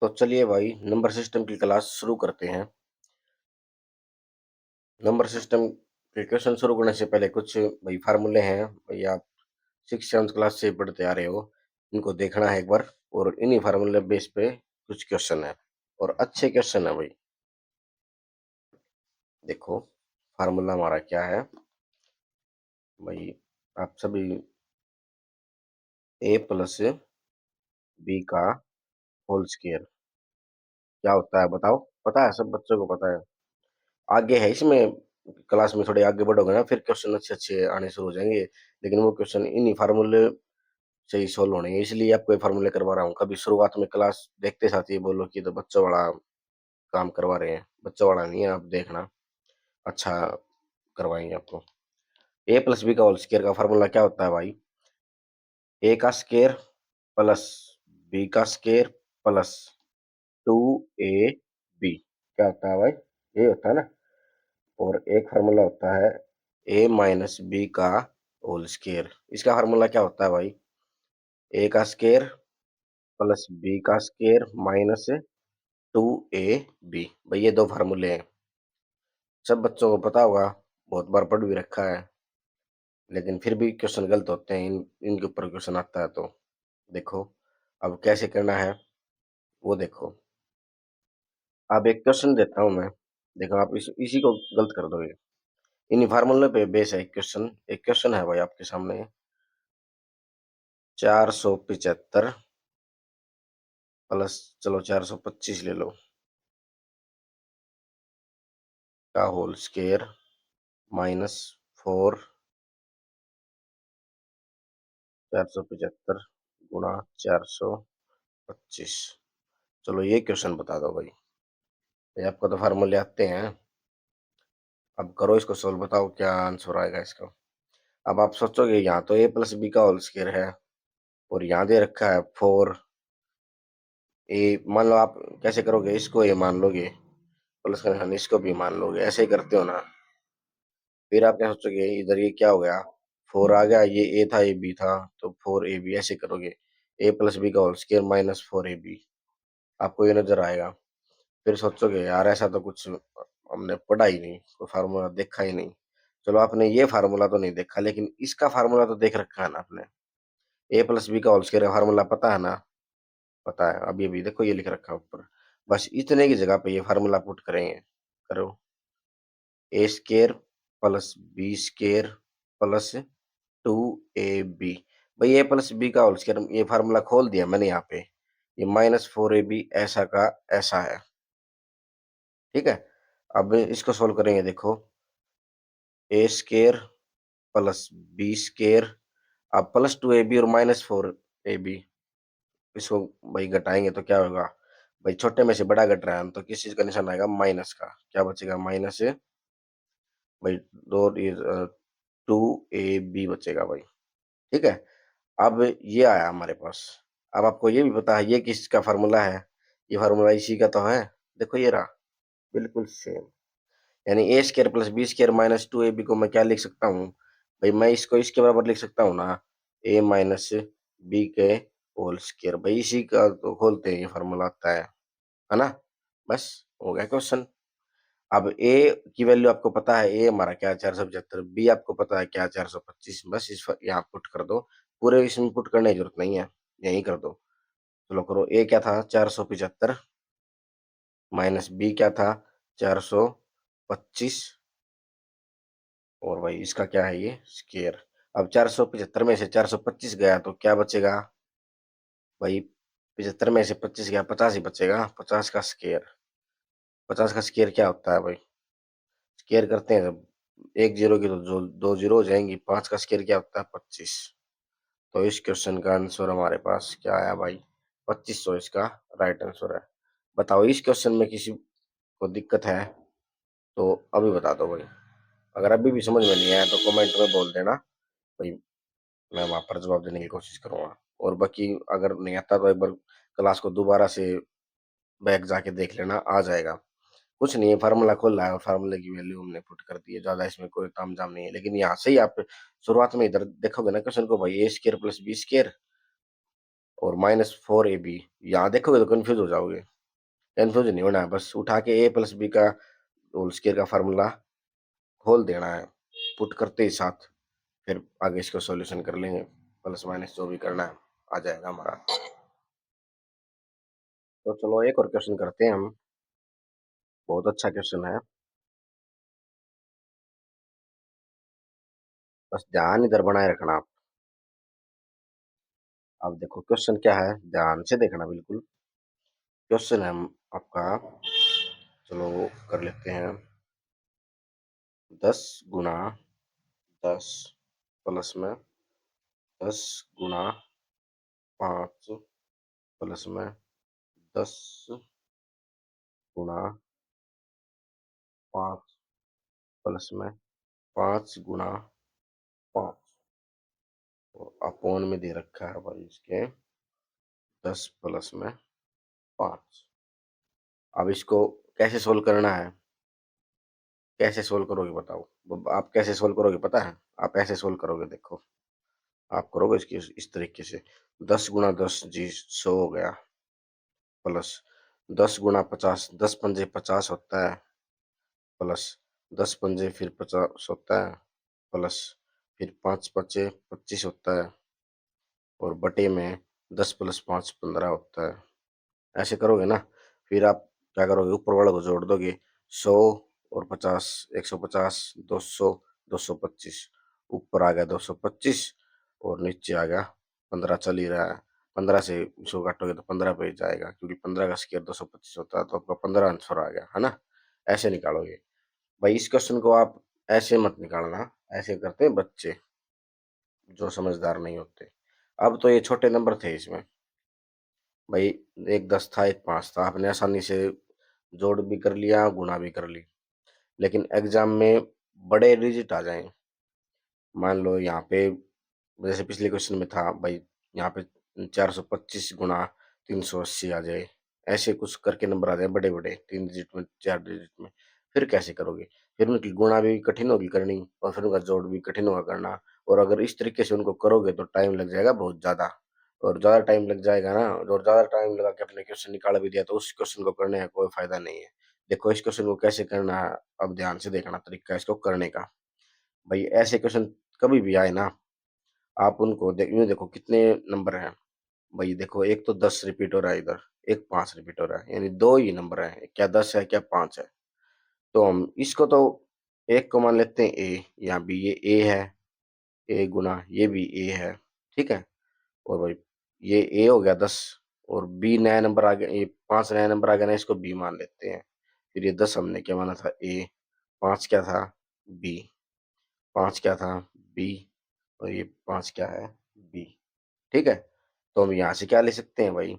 तो चलिए भाई नंबर सिस्टम की क्लास शुरू करते हैं। नंबर सिस्टम के क्वेश्चन शुरू करने से पहले कुछ भाई फार्मूले हैं भाई आप 6th-7th क्लास से पढ़ते आ रहे हो, इनको देखना है एक बार और इन्हीं फार्मूले बेस पे कुछ क्वेश्चन है और अच्छे क्वेश्चन है भाई। देखो फार्मूला हमारा क्या है भाई, आप सभी a प्लस बी का होल स्क्वायर क्या होता है बताओ। पता है, सब बच्चों को पता है। आगे है इसमें, क्लास में थोड़े आगे बढ़ोगे ना फिर क्वेश्चन अच्छे अच्छे आने शुरू हो जाएंगे, लेकिन वो क्वेश्चन इन्हीं फार्मूले से ही सोल्व होने हैं, इसलिए आपको ये फार्मूले करवा रहा हूँ। कभी शुरुआत में क्लास देखते साथ ही बोलो कि तो बच्चों वाला काम करवा रहे हैं, बच्चों वाला नहीं है, आप देखना अच्छा करवाएंगे आपको। ए प्लस बी का होल स्क्वायर का फार्मूला क्या होता है भाई? ए का स्क्वायर प्लस बी का स्क्वायर प्लस 2ab क्या होता है भाई? ये होता है ना। और एक फार्मूला होता है a माइनस बी का होल स्क्वायर। इसका फार्मूला क्या होता है भाई? a का स्क्वायर प्लस बी का स्क्वायर माइनस 2ab। भाई ये दो फार्मूले हैं, सब बच्चों को पता होगा, बहुत बार पढ़ भी रखा है, लेकिन फिर भी क्वेश्चन गलत होते हैं। इनके ऊपर क्वेश्चन आता है तो देखो अब कैसे करना है वो देखो। अब एक क्वेश्चन देता हूँ मैं, देखो आप इसी को गलत कर दोगे। इन्हीं फार्मूले पे बेस है एक क्वेश्चन है भाई आपके सामने। 475 प्लस, चलो 425 ले लो, का होल स्क्वायर माइनस 475 गुणा 425। चलो ये क्वेश्चन बता दो भाई, ये आपको तो फार्मूले आते हैं। अब करो इसको सोल्व, बताओ क्या आंसर आएगा इसका। अब आप सोचोगे यहाँ तो ए प्लस बी का होल स्क्वायर है और यहाँ दे रखा है 4a। मान लो आप कैसे करोगे, इसको ए मान लोगे प्लस का निशान इसको भी मान लोगे, ऐसे ही करते हो ना। फिर आप क्या सोचोगे, इधर ये क्या हो गया, 4 आ गया, ये ए था ये बी था तो 4ab ऐसे करोगे। ए प्लस बी का होल स्क्वायर माइनस 4ab आपको ये नजर आएगा। फिर सोचोगे यार ऐसा तो कुछ हमने पढ़ा ही नहीं, कोई फार्मूला देखा ही नहीं। चलो आपने ये फार्मूला तो नहीं देखा, लेकिन इसका फार्मूला तो देख रखा है ना आपने। ए प्लस बी का होल स्क्वायर का फार्मूला पता है ना? पता है। अभी अभी देखो ये लिख रखा है ऊपर, बस इतने की जगह पे ये फार्मूला पुट करेंगे। करो, a square plus b square plus 2ab। भाई ए प्लस बी का होल स्क्वायर ये फार्मूला खोल दिया मैंने यहाँ पे, ये माइनस 4ab ऐसा का ऐसा है, ठीक है। अब इसको सोल्व करेंगे, देखो ए स्क्वायर प्लस बी स्क्वायर, अब प्लस 2ab और माइनस 4ab, इसको भाई घटाएंगे तो क्या होगा भाई? छोटे में से बड़ा घट रहा है तो किस चीज का निशान आएगा? माइनस का। क्या बचेगा? माइनस भाई दो, 2ab बचेगा भाई, ठीक है। अब ये आया हमारे पास। अब आपको ये भी पता है ये किसका फार्मूला है? ये फार्मूला इसी का तो है, देखो ये रहा, बिल्कुल सेम। यानी a square plus b square minus 2ab को मैं क्या लिख सकता हूँ भाई? मैं इसको इसके बराबर लिख सकता हूँ ना, ए माइनस बी के होल स्क्वायर। भाई इसी का तो खोलते हैं, ये फार्मूला आता है ना। बस हो गया क्वेश्चन। अब ए की वैल्यू आपको पता है, ए हमारा क्या है 475, बी आपको पता है क्या 425। बस यहाँ पुट कर दो, पूरे इसमें पुट करने की जरूरत नहीं है, यही कर दो। चलो करो, ए क्या था 475 माइनस बी क्या था 425 और भाई इसका क्या है ये स्क्वायर। अब 475 में से 425 गया तो क्या बचेगा भाई? 75 में से 25 गया 50 ही बचेगा, 50 का स्क्वायर। 50 का स्क्वायर क्या होता है भाई? स्क्वायर करते हैं जब एक जीरो की तो जो दो जीरो हो जाएंगी, 5 का स्क्वायर क्या होता है? 25। तो इस क्वेश्चन का आंसर हमारे पास क्या आया भाई? 2500 इसका राइट आंसर है। बताओ इस क्वेश्चन में किसी को दिक्कत है तो अभी बता दो भाई। अगर अभी भी समझ में नहीं आया तो कमेंट में बोल देना भाई, मैं वहां पर जवाब देने की कोशिश करूंगा। और बाकी अगर नहीं आता तो एक बार क्लास को दोबारा से बैक जाके देख लेना, आ जाएगा। कुछ नहीं है, फार्मूला खोल रहा है और फार्मूले की वैल्यू हमने पुट कर दी है, ज्यादा इसमें कोई तामझाम नहीं है। लेकिन यहाँ से ही आप शुरुआत में इधर देखोगे ना क्वेश्चन को भाई, ए स्क्वायर प्लस बी स्क्वायर और माइनस 4ab, यहाँ देखोगे तो कंफ्यूज हो जाओगे। कंफ्यूज नहीं होना है, बस उठा के ए प्लस बी का होल स्क्वायर का फार्मूला खोल देना है पुट करते ही साथ, फिर आगे इसको सॉल्यूशन कर लेंगे, प्लस माइनस जो भी करना है आ जाएगा हमारा। तो चलो एक और क्वेश्चन करते हैं हम, बहुत अच्छा क्वेश्चन है, बस ध्यान इधर बनाए रखना आप। अब देखो क्वेश्चन क्या है, ध्यान से देखना बिल्कुल। क्वेश्चन है आपका, चलो कर लेते हैं, 10 गुना 10 प्लस में 10 गुना 5 प्लस में 10 गुना 5 प्लस में 5 गुना 5, तो अपोन में दे रखा है भाई इसके 10 प्लस में 5। अब इसको कैसे सोल्व करना है, कैसे सोल्व करोगे बताओ, आप कैसे सोल्व करोगे पता है, आप ऐसे सोल्व करोगे, देखो आप करोगे इसकी इस तरीके से, 10 गुना 10 जी 100 हो गया, प्लस 10 गुना 50, 10 पंजे 50 होता है, प्लस 10 पंजे फिर 50 होता है, प्लस फिर 5 पचे 25 होता है, और बटे में 10 + 5 15 होता है। ऐसे करोगे ना, फिर आप क्या करोगे, ऊपर वाले को जोड़ दोगे, 100 और 50, 150, 200, 225, ऊपर आ गया 225, और नीचे आ गया 15, चल ही रहा है, 15 से इसको काटोगे तो 15 पे जाएगा, क्योंकि 15 का स्क्वायर 225 होता है, तो आपका 15 आंसर आ गया है ना। ऐसे निकालोगे भाई, इस क्वेश्चन को आप ऐसे मत निकालना, ऐसे करते हैं बच्चे जो समझदार नहीं होते। अब तो ये छोटे नंबर थे इसमें भाई, एक 10 था एक 5 था, आपने आसानी से जोड़ भी कर लिया गुणा भी कर ली, लेकिन एग्जाम में बड़े डिजिट आ जाएं, मान लो यहाँ पे जैसे पिछले क्वेश्चन में था भाई, यहाँ पे 425 गुणा 380 आ जाए, ऐसे कुछ करके नंबर आ जाए बड़े बड़े 3 डिजिट में 4 डिजिट में, फिर कैसे करोगे, फिर उनकी गुणा भी कठिन होगी करनी, और फिर उनका जोड़ भी कठिन होगा करना, और अगर इस तरीके से उनको करोगे तो टाइम लग जाएगा बहुत ज्यादा, और ज्यादा टाइम लग जाएगा ना, और ज्यादा टाइम लगा के अपने क्वेश्चन निकाल भी दिया तो उस क्वेश्चन को करने का कोई फायदा नहीं है। देखो इस क्वेश्चन को कैसे करना है, अब ध्यान से देखना तरीका इसको करने का। भाई ऐसे क्वेश्चन कभी भी आए ना, आप उनको यूं देखो कितने नंबर हैं, भाई देखो एक तो 10 रिपीट हो रहा है इधर, एक 5 रिपीट हो रहा है, यानी दो ही नंबर है, क्या 10 है क्या 5 है, तो हम इसको तो एक को मान लेते हैं ए, यहाँ भी ये ए है, ए गुना ये भी ए है, ठीक है, और भाई ये ए हो गया 10, और बी नया नंबर आ गया, ये 5 नया नंबर आ गया ना, इसको बी मान लेते हैं, फिर ये 10 हमने क्या माना था ए, 5 क्या था बी, 5 क्या था बी, और ये 5 क्या है बी, ठीक है। तो हम यहाँ से क्या ले सकते हैं भाई,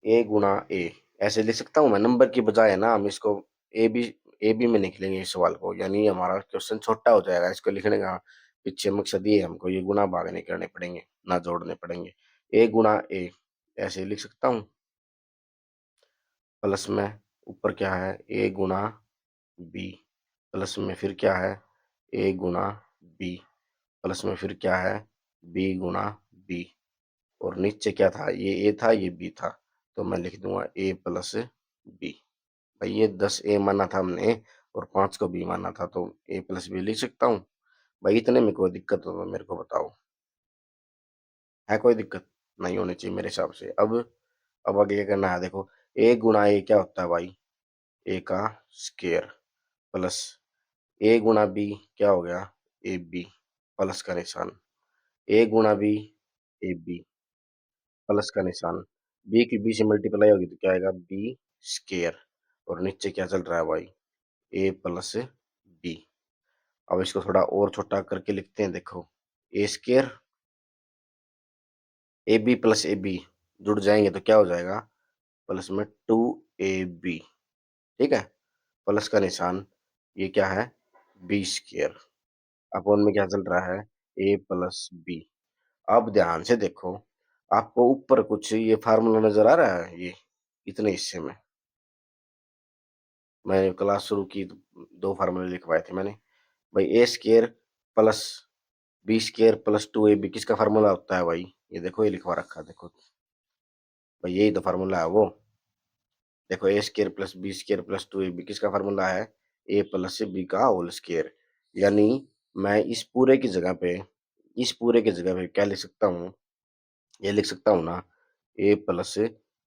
ए गुना ए, ऐसे लिख सकता हूँ मैं, नंबर की बजाय ना हम इसको ए बी में लिख लेंगे इस सवाल को, यानी हमारा क्वेश्चन छोटा हो जाएगा, इसको लिखने का पीछे मकसद ये है, हमको ये गुना भाग नहीं करने पड़ेंगे, ना जोड़ने पड़ेंगे, ए गुना ए ऐसे लिख सकता हूँ, प्लस में ऊपर क्या है ए गुना बी, प्लस में फिर क्या है ए गुना बी, प्लस में फिर क्या है बी गुना बी, और नीचे क्या था ये ए था ये बी था, तो मैं लिख दूंगा ए प्लस बी। भाई ये 10 ए माना था हमने, और 5 को बी माना था, तो ए प्लस बी लिख सकता हूँ। भाई इतने में कोई दिक्कत हो तो मेरे को बताओ, है कोई दिक्कत, नहीं होनी चाहिए मेरे हिसाब से। अब आगे क्या करना है, देखो ए गुना ए क्या होता है भाई, ए का स्केयर, प्लस ए गुना बी क्या हो गया ए बी, प्लस का निशान, ए गुना बी ए बी, प्लस का निशान, बी की बी से मल्टीप्लाई होगी तो क्या आएगा बी स्केयर, और नीचे क्या चल रहा है भाई ए प्लस बी। अब इसको थोड़ा और छोटा करके लिखते हैं, देखो a square a b plus a b जुड़ जाएंगे तो क्या हो जाएगा, प्लस में 2ab, ठीक है, प्लस का निशान, ये क्या है बी स्केयर, अपोन में क्या चल रहा है ए प्लस बी। अब ध्यान से देखो, आपको ऊपर कुछ ये फार्मूला नजर आ रहा है, ये इतने हिस्से में मैंने क्लास शुरू की तो 2 फार्मूले लिखवाए थे मैंने, भाई a square plus b square plus 2ab किसका फार्मूला होता है भाई, ये देखो ये लिखवा रखा है, देखो भाई यही तो फार्मूला है वो, देखो a square plus b square plus two a b किसका फार्मूला है, ए प्लस बी का होल स्केयर। यानी मैं इस पूरे की जगह पे क्या लिख सकता हूँ, ये लिख सकता हूँ ना, ए प्लस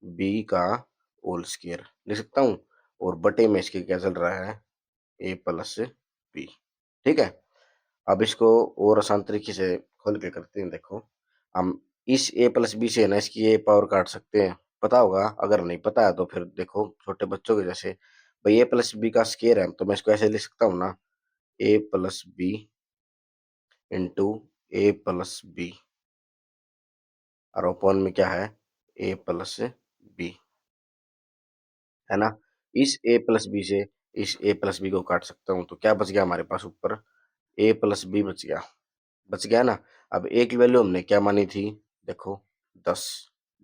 बी का होल स्केयर लिख सकता हूँ, और बटे में इसके क्या चल रहा है, ए प्लस बी। ठीक है, अब इसको और आसान तरीके से खोल के करते हैं। देखो हम इस ए प्लस बी से है ना इसकी ए पावर काट सकते हैं, पता होगा, अगर नहीं पता है तो फिर देखो छोटे बच्चों के जैसे, भाई ए प्लस बी का स्केयर है तो मैं इसको ऐसे लिख सकता हूँ ना, ए प्लस बी इंटू ए प्लस बी, और अपॉन में क्या है, ए प्लस बी, है ना। इस ए प्लस बी से इस ए प्लस बी को काट सकता हूँ तो क्या बच गया हमारे पास ऊपर, ए प्लस बी बच गया ना। अब ए की वैल्यू हमने क्या मानी थी, देखो 10,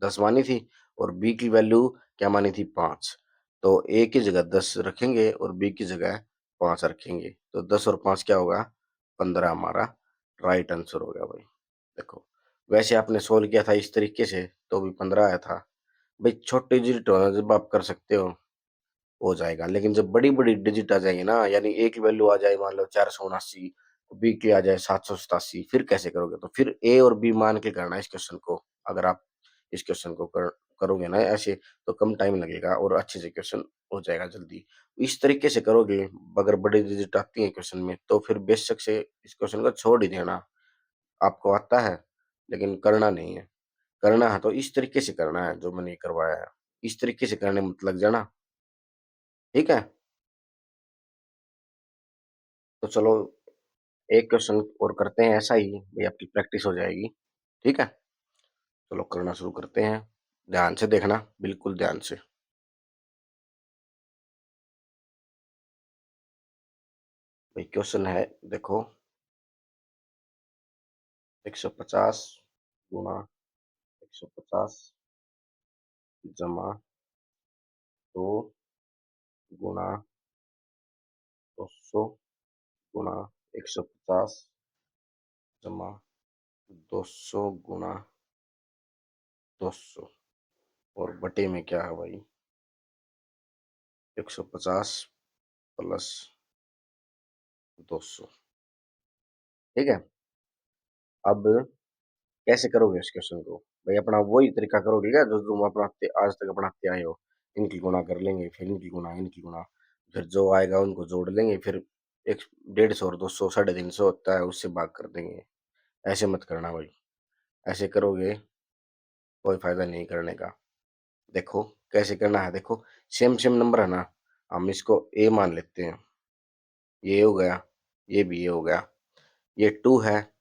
10 मानी थी, और बी की वैल्यू क्या मानी थी, 5। तो ए की जगह 10 रखेंगे और बी की जगह 5 रखेंगे, तो 10 और 5 क्या होगा, 15 हमारा राइट आंसर हो गया भाई। देखो वैसे आपने सोल्व किया था इस तरीके से तो भी 15 आया था। भाई छोटे डिजिट होना जब आप कर सकते हो जाएगा, लेकिन जब बड़ी बड़ी डिजिट आ जाएंगे ना, यानी ए की वैल्यू आ जाए मान लो 479, बी की आ जाए 787, फिर कैसे करोगे, तो फिर ए और बी मान के करना है इस क्वेश्चन को। अगर आप इस क्वेश्चन को करोगे ना ऐसे, तो कम टाइम लगेगा और अच्छे से क्वेश्चन हो जाएगा जल्दी। इस तरीके से करोगे, अगर बड़ी डिजिट आती है क्वेश्चन में तो फिर बेशक से इस क्वेश्चन को छोड़ ही देना। आपको आता है लेकिन करना नहीं है, करना है तो इस तरीके से करना है जो मैंने करवाया है, इस तरीके से करने में मत लग जाना। ठीक है, तो चलो एक क्वेश्चन और करते हैं ऐसा ही, भाई आपकी प्रैक्टिस हो जाएगी। ठीक है, चलो करना शुरू करते हैं, ध्यान से देखना, बिल्कुल ध्यान से। भाई क्वेश्चन है, देखो 150 गुणा 150 जमा 2 गुणा 200 गुणा 150 जमा 200 गुणा 200, और बटे में क्या है भाई, 150 प्लस 200। ठीक है, अब कैसे करोगे इस क्वेश्चन को, भाई अपना वही तरीका करोगे क्या जो तुम अपनाते आज तक अपनाते आए हो, इनकी गुणा कर लेंगे, फिर इनकी गुणा, फिर जो आएगा उनको जोड़ लेंगे, फिर एक 150 और 200 350 होता है उससे भाग कर देंगे। ऐसे मत करना भाई, ऐसे करोगे कोई फायदा नहीं करने का। देखो कैसे करना है, देखो सेम सेम नंबर है ना, हम इसको ए मान लेते हैं, ये हो गया, ये भी ये हो गया, ये 2 है,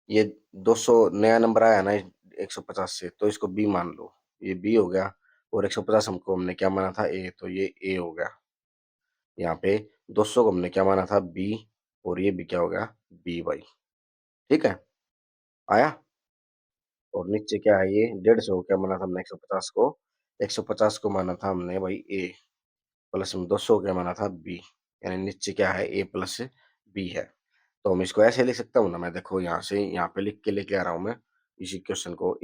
ये 200 नया नंबर आया ना 150 से, तो इसको बी मान लो, ये बी हो गया, और 150 हमको हमने क्या माना था, ए, तो ये ए हो गया। यहाँ पे 200 को हमने क्या माना था, बी, और ये भी क्या हो गया, बी भाई। ठीक है, आया। और नीचे क्या है, ये 150 क्या माना था हमने 150 को, 150 को माना था हमने भाई ए, प्लस में 200 क्या माना था बी, यानी नीचे क्या है, ए प्लस बी है। तो हम इसको ऐसे लिख सकता हूँ ना मैं, देखो यहाँ से यहाँ पे लिख के लेके आ रहा हूँ मैं इसी क्वेश्चन को,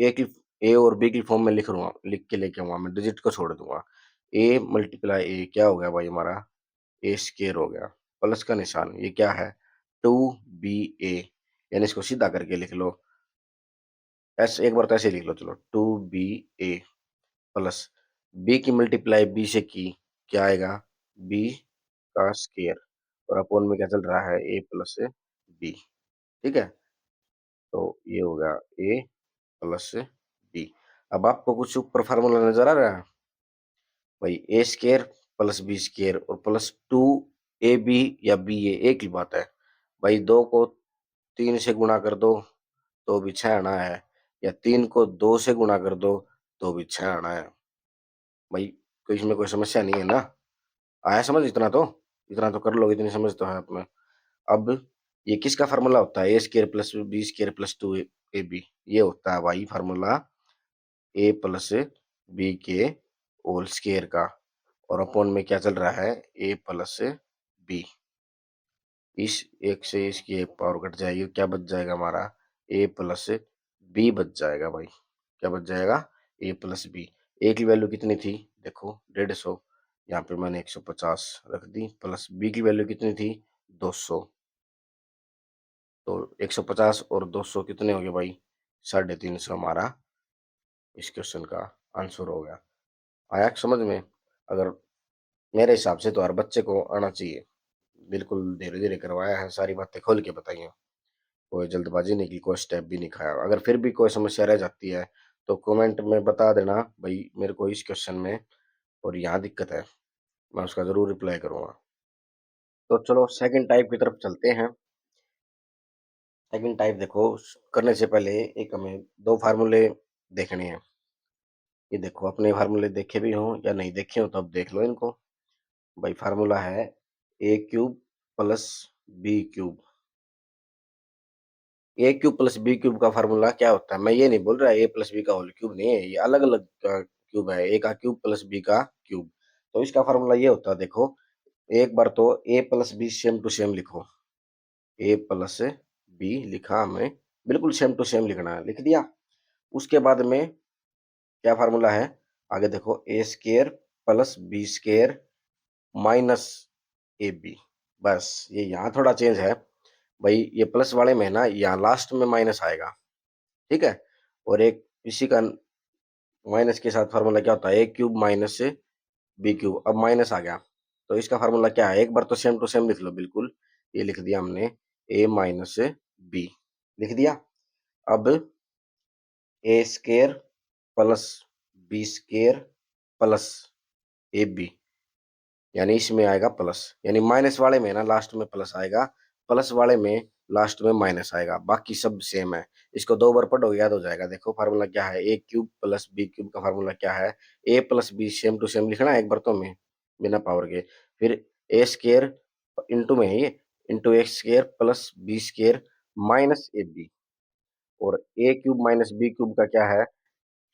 ए और बी की फॉर्म में लिख रहा हूँ, लिख के लेके आऊंगा मैं, डिजिट को छोड़ दूंगा, ए मल्टीप्लाई ए क्या हो गया भाई हमारा, ए स्केयर हो गया, प्लस का निशान, ये क्या है, 2ba, यानी इसको सीधा करके लिख लो, ऐसे एक बार तो ऐसे लिख लो, चलो 2ba प्लस बी की मल्टीप्लाई बी से की, क्या आएगा, बी का स्केयर, और अपोन में क्या चल रहा है, ए प्लस बी। ठीक है, तो ये हो गया ए प्लस बी। अब आपको कुछ ऊपर फार्मूला नजर आ रहा है, भाई a square plus b square और प्लस 2ab या बी, ए एक ही बात है भाई। 2 को 3 से गुणा कर दो तो भी 6 आना है, या 3 को 2 से गुणा कर दो तो भी 6 आना है भाई, कोई इसमें कोई समस्या नहीं है ना। आया समझ, इतना तो कर लोगे, इतनी समझ तो है आप में। अब ये किसका फार्मूला होता है, a square plus b square plus 2ab, ये होता है भाई फार्मूला ए प्लस बी के होल स्केयर का, और अपॉन में क्या चल रहा है, ए प्लस बी। इस एक से इसकी एक पावर कट जाएगी, क्या बच जाएगा हमारा, ए प्लस बी बच जाएगा भाई। क्या बच जाएगा, ए प्लस बी। ए की वैल्यू कितनी थी, देखो 150, यहाँ पे मैंने 150 रख दी, प्लस बी की वैल्यू कितनी थी 200। तो 150 और 200 कितने हो गए भाई 350 हमारा इस क्वेश्चन का आंसर हो गया। आया समझ में? अगर मेरे हिसाब से तो हर बच्चे को आना चाहिए, बिल्कुल धीरे धीरे करवाया है, सारी बातें खोल के बताई हैं, कोई जल्दबाजी नहीं की, कोई स्टेप भी नहीं खाया। अगर फिर भी कोई समस्या रह जाती है तो कमेंट में बता देना भाई मेरे को इस क्वेश्चन में और यहाँ दिक्कत है, मैं उसका जरूर रिप्लाई करूंगा। तो चलो सेकंड टाइप की तरफ चलते हैं। सेकंड टाइप देखो, करने से पहले एक हमें दो फार्मूले देखने हैं। ये देखो, अपने फार्मूले देखे भी हों या नहीं देखे हो तो अब देख लो इनको। भाई फार्मूला है a cube plus b cube. A cube plus b cube का फार्मूला क्या होता है? मैं ये नहीं बोल रहा ए प्लस बी का होल क्यूब नहीं है, ये अलग अलग क्यूब है, ए का क्यूब प्लस बी का क्यूब। तो इसका फार्मूला ये होता है, देखो एक बार तो a plus b same to same लिखो, ए प्लस बी लिखा हमें, बिल्कुल सेम टू सेम लिखना है, लिख दिया। उसके बाद में क्या फार्मूला है, आगे देखो a square plus b square minus a b. बस ये यहाँ थोड़ा चेंज है भाई, ये प्लस वाले में ना यहाँ लास्ट में माइनस आएगा, ठीक है। और एक इसी का माइनस के साथ फार्मूला क्या होता है, ए क्यूब माइनस से बी क्यूब, अब माइनस आ गया तो इसका फार्मूला क्या है, एक बार तो सेम टू सेम लिख लो बिल्कुल, ये लिख दिया हमने ए माइनस से बी, लिख दिया। अब a square plus b square plus a b, यानी इसमें आएगा प्लस, यानी माइनस वाले में ना लास्ट में प्लस आएगा, प्लस वाले में लास्ट में माइनस आएगा, बाकी सब सेम है। इसको दो बार पढ़ो याद हो जाएगा। देखो फार्मूला क्या है, a cube plus b cube का फार्मूला क्या है, a plus b same to same लिखना है एक बार तो में, बिना पावर के। फिर ए स्केयर इंटू में है ये, into x square plus b square minus a b. और a cube minus b cube का क्या है,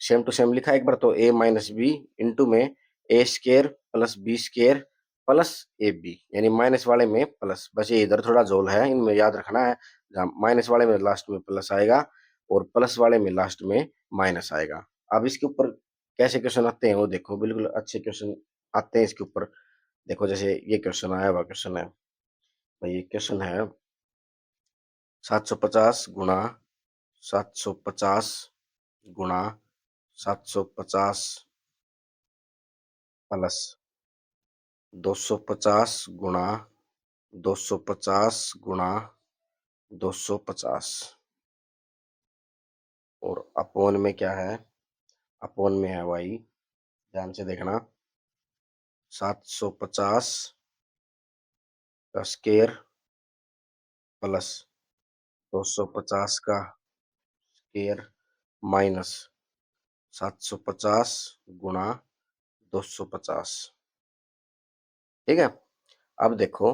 सेम टू सेम लिखा है एक बार तो, ए माइनस बी इंटू में a square plus b square plus a b, यानी माइनस वाले में प्लस, बस ये इधर थोड़ा जोल है, इनमें याद रखना है, जहाँ माइनस वाले में लास्ट में प्लस आएगा और प्लस वाले में लास्ट में माइनस आएगा। अब इसके ऊपर कैसे क्वेश्चन आते हैं वो देखो, बिल्कुल अच्छे क्वेश्चन आते हैं इसके ऊपर। देखो जैसे ये क्वेश्चन आया हुआ क्वेश्चन है भाई, ये क्वेश्चन है 750 गुणा 750 गुणा 750 प्लस 250 गुणा 250 गुणा 250, और अपोन में क्या है, अपोन में है भाई, ध्यान से देखना, 750 का स्केयर प्लस 250 का स्केयर माइनस 750 गुणा 250, ठीक है। अब देखो,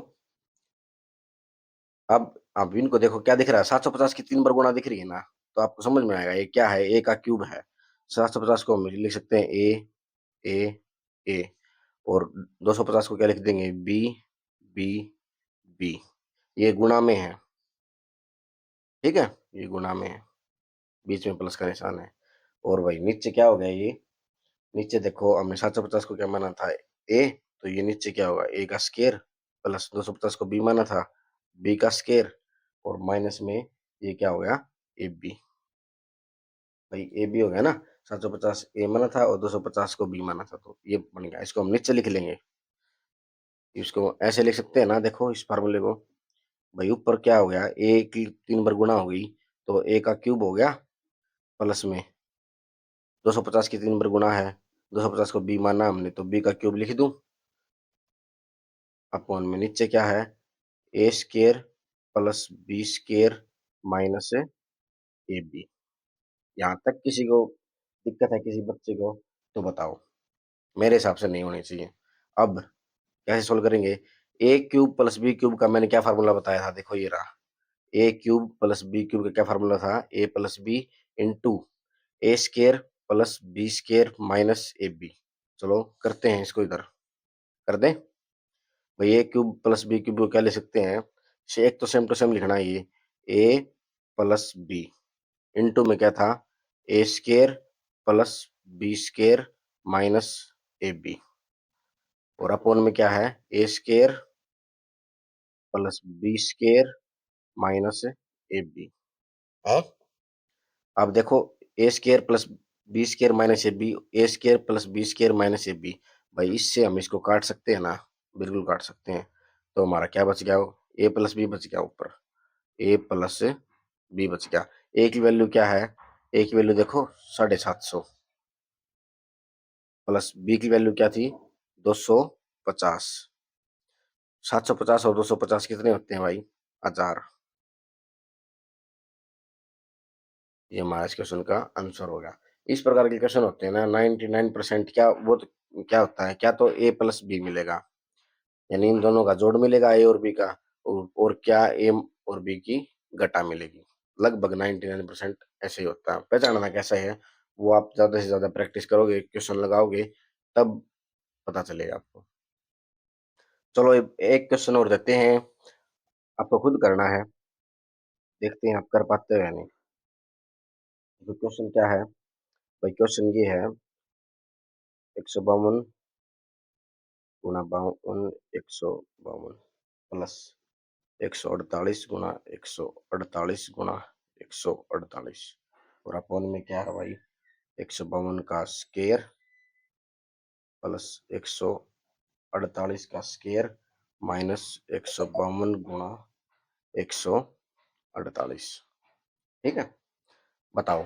अब इनको देखो क्या दिख रहा है, 750 की 3 बार गुणा दिख रही है ना, तो आपको समझ में आएगा ये क्या है, ए का क्यूब है। 750 को हम लिख सकते हैं ए ए, और 250 को क्या लिख देंगे, बी बी बी। ये गुणा में है, ठीक है, ये गुणा में है, बीच में प्लस का निशान है। और भाई नीचे क्या हो गया, ये नीचे देखो हमने 750 को क्या माना था, ए, तो ये नीचे क्या होगा, ए का स्केयर प्लस 250 को बी माना था, बी का स्केयर, और माइनस में ये क्या हो गया, ए बी। भाई ए बी हो गया ना, 750 ए माना था और 250 को बी माना था, तो ये बन गया। इसको हम नीचे लिख लेंगे, इसको ऐसे लिख सकते हैं ना, देखो इस फार्मूले को, भाई ऊपर क्या हो गया, ए की 3 बार गुणा हो गई तो ए का क्यूब हो गया, प्लस में 250 की 3 बार गुणा है, 250 को बी माना हमने तो बी का क्यूब लिख दूं, अपॉन में नीचे क्या है, a square plus b square minus a b. यहाँ तक किसी को दिक्कत है, किसी बच्चे को, तो बताओ, मेरे हिसाब से नहीं होनी चाहिए। अब कैसे सोल्व करेंगे, a cube plus b cube का मैंने क्या फार्मूला बताया था, देखो ये रहा, a cube plus b cube का क्या फार्मूला था, a plus b into a square plus b square minus a b. चलो करते हैं इसको, इधर कर दें भाई, a cube plus b cube को क्या ले सकते हैं, से एक तो सेम टू सेम लिखना है, ये ए प्लस बी इंटू में क्या था, a square plus b square minus a b. और अपोन में क्या है, a square plus b square minus a b है। अब देखो, a square plus b square minus a b, a square plus b square minus a b, भाई इससे हम इसको काट सकते हैं ना, बिल्कुल काट सकते हैं। तो हमारा क्या बच गया, ए प्लस बी बच गया ऊपर, ए प्लस बी बच गया। ए की वैल्यू क्या है, ए की वैल्यू देखो 750, प्लस बी की वैल्यू क्या थी 250। 750 और 250 कितने होते हैं भाई, 1000। ये हमारा इस क्वेश्चन का आंसर होगा। इस प्रकार के क्वेश्चन होते हैं ना 99% क्या वो तो क्या होता है, क्या तो ए प्लस बी मिलेगा, यानी इन दोनों का जोड़ मिलेगा ए और बी का, और क्या ए और बी की घटा मिलेगी। लगभग 99% ऐसे ही होता है। पहचानना कैसा है, वो आप ज्यादा से ज्यादा प्रैक्टिस करोगे, क्वेश्चन लगाओगे, तब पता चलेगा आपको। चलो एक क्वेश्चन और देते हैं, आपको खुद करना है, देखते हैं आप कर पाते हो या नहीं। तो क्वेश्चन क्या है भाई, क्वेश्चन ये है 152 गुना 52 152 प्लस 148 गुना 148 गुना 148, और अपोन में क्या है भाई, 152 का स्केयर प्लस 148 का स्केयर माइनस 152 गुना 148। ठीक है, बताओ,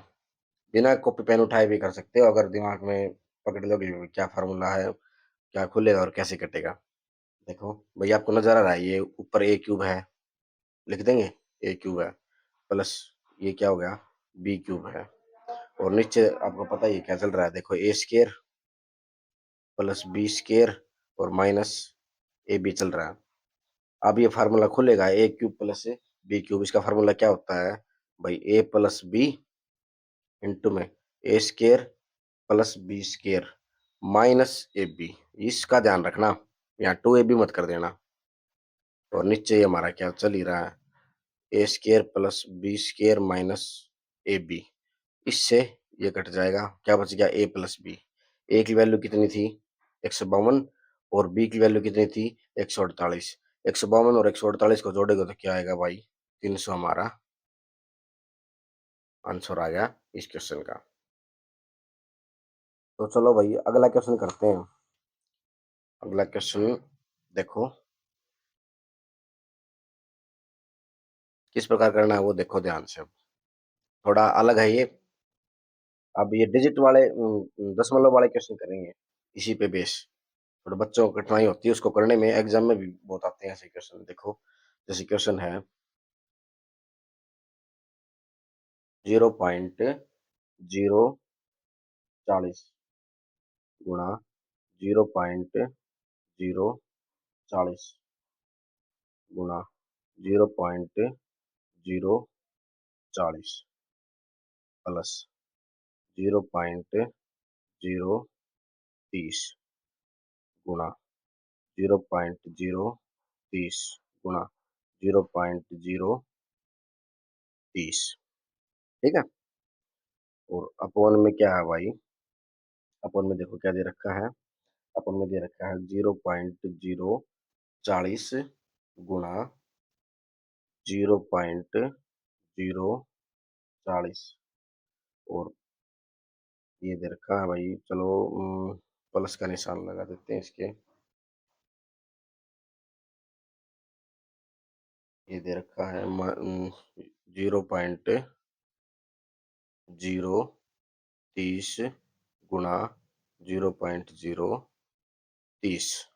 बिना कॉपी पेन उठाए भी कर सकते हो, अगर दिमाग में पकड़ लोगे क्या फार्मूला है, क्या खुलेगा और कैसे कटेगा। देखो भैया, आपको नजर आ रहा है, ये ऊपर ए क्यूब है, लिख देंगे ए क्यूब है, प्लस ये क्या हो गया, बी क्यूब है, और नीचे आपको पता ही है क्या चल रहा है, देखो a square plus b square और माइनस ए बी चल रहा है। अब ये फार्मूला खुलेगा, a cube plus b cube, इसका फार्मूला क्या होता है भाई, ए प्लस बी इंटू में a square plus b square minus a b. इसका ध्यान रखना, यहाँ टू ए बी मत कर देना। और नीचे ये हमारा क्या चल ही रहा है, a square plus b square minus a b, इससे ये कट जाएगा, क्या बच गया ए प्लस बी। ए की वैल्यू कितनी थी 152, और बी की वैल्यू कितनी थी 148। 152 और 148 को जोड़ेगा तो क्या आएगा भाई, 300 हमारा आंसर आ गया इस क्वेश्चन का। तो चलो भाई अगला क्वेश्चन करते हैं। अगला क्वेश्चन देखो किस प्रकार करना है, वो देखो ध्यान से, थोड़ा अलग है ये। अब ये डिजिट वाले दशमलव वाले क्वेश्चन करेंगे, इसी पे बेस, थोड़े बच्चों को कठिनाई होती है उसको करने में, एग्जाम में भी बहुत आते हैं ऐसे क्वेश्चन। देखो जैसे क्वेश्चन है 0.040 गुणा 0.040 गुणा 0.040 प्लस 0.030 गुणा 0.030 गुणा 0.030। ठीक है, और अपोन में क्या है भाई, अपोन में देखो क्या दे रखा है, अपोन में दे रखा है 0.040 गुणा 0.040, और ये दे रखा है भाई, चलो प्लस का निशान लगा देते हैं इसके, ये दे रखा है 0.030 गुणा 0.030,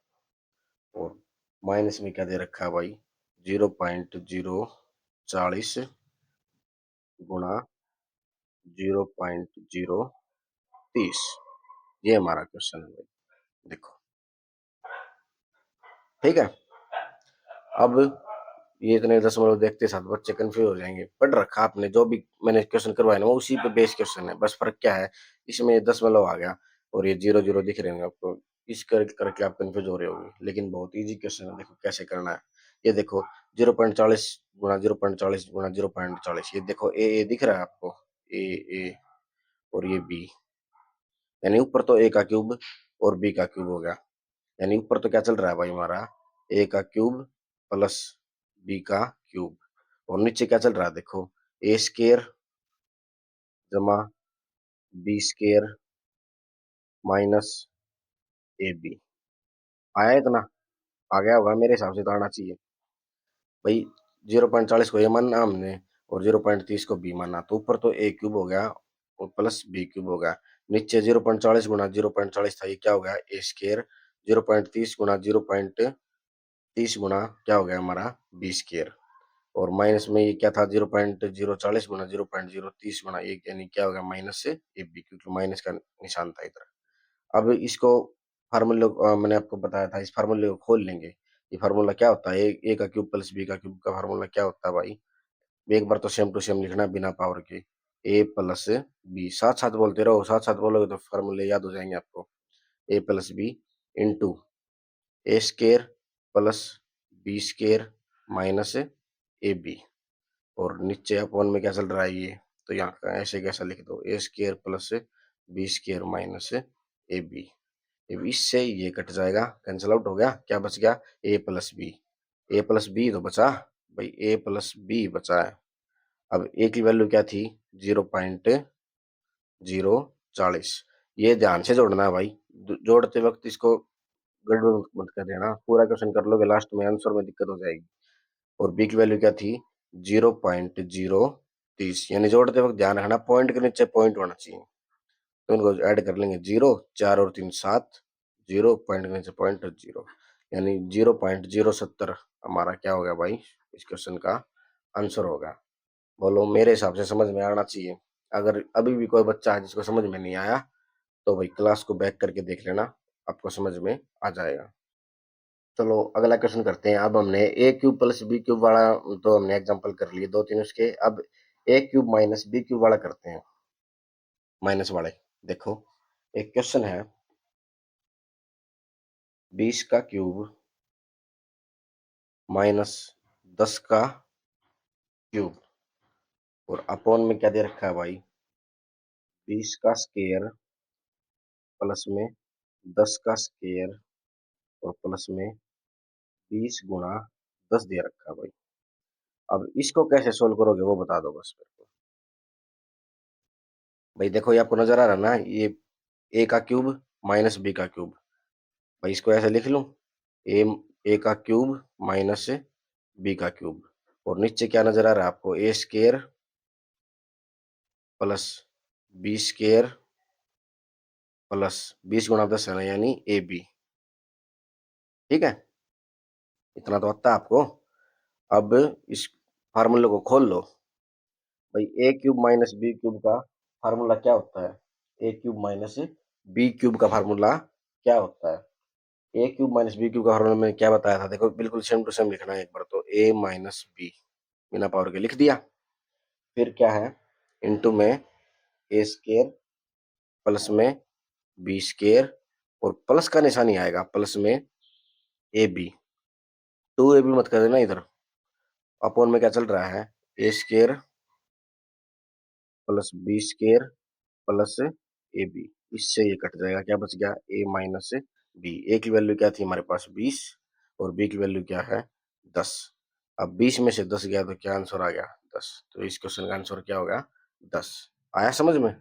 और माइनस में क्या दे रखा है भाई, 0.040 गुणा 0.030। ये हमारा क्वेश्चन है भाई, देखो। ठीक है, अब ये इतने दशमलव देखते साथ बच्चे कंफ्यूज हो जाएंगे, पढ़ रखा आपने, जो भी मैंने क्वेश्चन करवाया ना वो उसी पे बेस क्वेश्चन है, बस फर्क क्या है, इसमें दशमलव आ गया और ये जीरो जीरो दिख रहे होंगे आपको, इस करके आप कंफ्यूज हो रहे होंगे, लेकिन बहुत इजी क्वेश्चन है, देखो कैसे करना है। ये देखो 0.40 गुणा 0.40 गुणा 0.40, ये देखो ए दिख रहा है आपको, ए और ये बी, यानी ऊपर तो ए का क्यूब और बी का क्यूब हो गया, यानी ऊपर तो क्या चल रहा है भाई हमारा, ए का क्यूब प्लस बी का क्यूब, और नीचे क्या चल रहा है देखो, ए स्केयर जमा b square minus a b. आया इतना? आ गया होगा, मेरे हिसाब से तो आना चाहिए भाई। 0.40 को ए माना हमने और 0.30 को बी माना, तो ऊपर तो ए क्यूब हो गया और प्लस बी क्यूब हो गया। नीचे 0.40 गुना 0.40 था, ये क्या हो गया, ए स्केयर। 0.30 गुना 0.30 गुना क्या हो गया हमारा, बी स्केयर। और माइनस में ये क्या था, 0.040 गुना 0.030 गुना ये, यानी क्या हो गया, माइनस से ए बी, क्योंकि माइनस का निशान था इधर। अब इसको फार्मूले मैंने आपको बताया था, इस फार्मूले को खोल लेंगे। ये फार्मूला क्या होता है, ए का क्यूब प्लस बी का क्यूब का फार्मूला क्या होता है भाई, एक बार तो सेम टू सेम लिखना बिना पावर के, ए प्लस बी, साथ साथ बोलते रहो, साथ साथ बोलोगे तो फार्मूले याद हो जाएंगे आपको। A plus b into a square plus b square minus a b, और नीचे अपॉन में क्या चल रहा है ये, तो यहाँ का ऐसे कैसा लिख दो, a square plus b square minus a b. इससे ये कट जाएगा, कैंसिल आउट हो गया, क्या बच गया, ए प्लस बी। ए प्लस बी तो बचा भाई, ए प्लस बी बचा है। अब ए की वैल्यू क्या थी, 0.040। ये ध्यान से जोड़ना है भाई, जोड़ते वक्त इसको गड़बड़ मत कर देना, पूरा क्वेश्चन कर लोगे लास्ट में आंसर में दिक्कत हो जाएगी। और बी की वैल्यू क्या थी, 0.030, यानी जोड़ते वक्त ध्यान रखना पॉइंट के नीचे पॉइंट होना चाहिए। तो इनको ऐड कर लेंगे, 0 4 और 3 7, 0 पॉइंट के नीचे पॉइंट 0, यानी 0.070 हमारा क्या हो गया भाई, इस क्वेश्चन का आंसर होगा। बोलो, मेरे हिसाब से समझ में आना चाहिए। अगर अभी भी कोई बच्चा है जिसको समझ में नहीं आया, तो भाई क्लास को बैक करके देख लेना, आपको समझ में आ जाएगा। चलो अगला क्वेश्चन करते हैं। अब हमने ए क्यूब प्लस बी क्यूब वाला तो हमने एग्जांपल कर लिए दो तीन उसके, अब ए क्यूब माइनस बी क्यूब वाला करते हैं, माइनस वाले। देखो एक क्वेश्चन है, 20 का क्यूब माइनस 10 का क्यूब, और अपॉन में क्या दे रखा है भाई, 20 का स्केयर प्लस में 10 का स्केयर और प्लस में 20 गुना 10 दे रखा है भाई। अब इसको कैसे सोल्व करोगे वो बता दो बस मेरे को। भाई देखो ये आपको नजर आ रहा है ना, ये ए का क्यूब माइनस बी का क्यूब, भाई इसको ऐसे लिख लूं, ए ए का क्यूब माइनस बी का क्यूब, और नीचे क्या नजर आ रहा है आपको, a square plus b square plus 20 गुना 10 है ना, यानी ए बी। ठीक है, इतना तो आता है आपको। अब इस फार्मूले को खोल लो भाई, a cube minus b cube का फार्मूला क्या होता है, a cube minus b cube का फार्मूला क्या होता है। A cube minus b cube का फार्मूला मैंने क्या बताया था, देखो बिल्कुल सेम टू सेम लिखना है एक बार, तो ए माइनस बी बिना पावर के लिख दिया, फिर क्या है, इनटू में ए स्केयर प्लस में बी स्केयर, और प्लस का निशान ही आएगा, प्लस में a b, two a b मत कर देना इधर, अपॉन में क्या चल रहा है, a square plus b square plus a b. इससे ये कट जाएगा, क्या बच गया, ए माइनस बी। ए की वैल्यू क्या थी हमारे पास, 20, और बी की वैल्यू क्या है, 10। अब 20 में से 10 गया तो क्या आंसर आ गया, 10। तो इस क्वेश्चन का आंसर क्या होगा, 10। आया समझ में?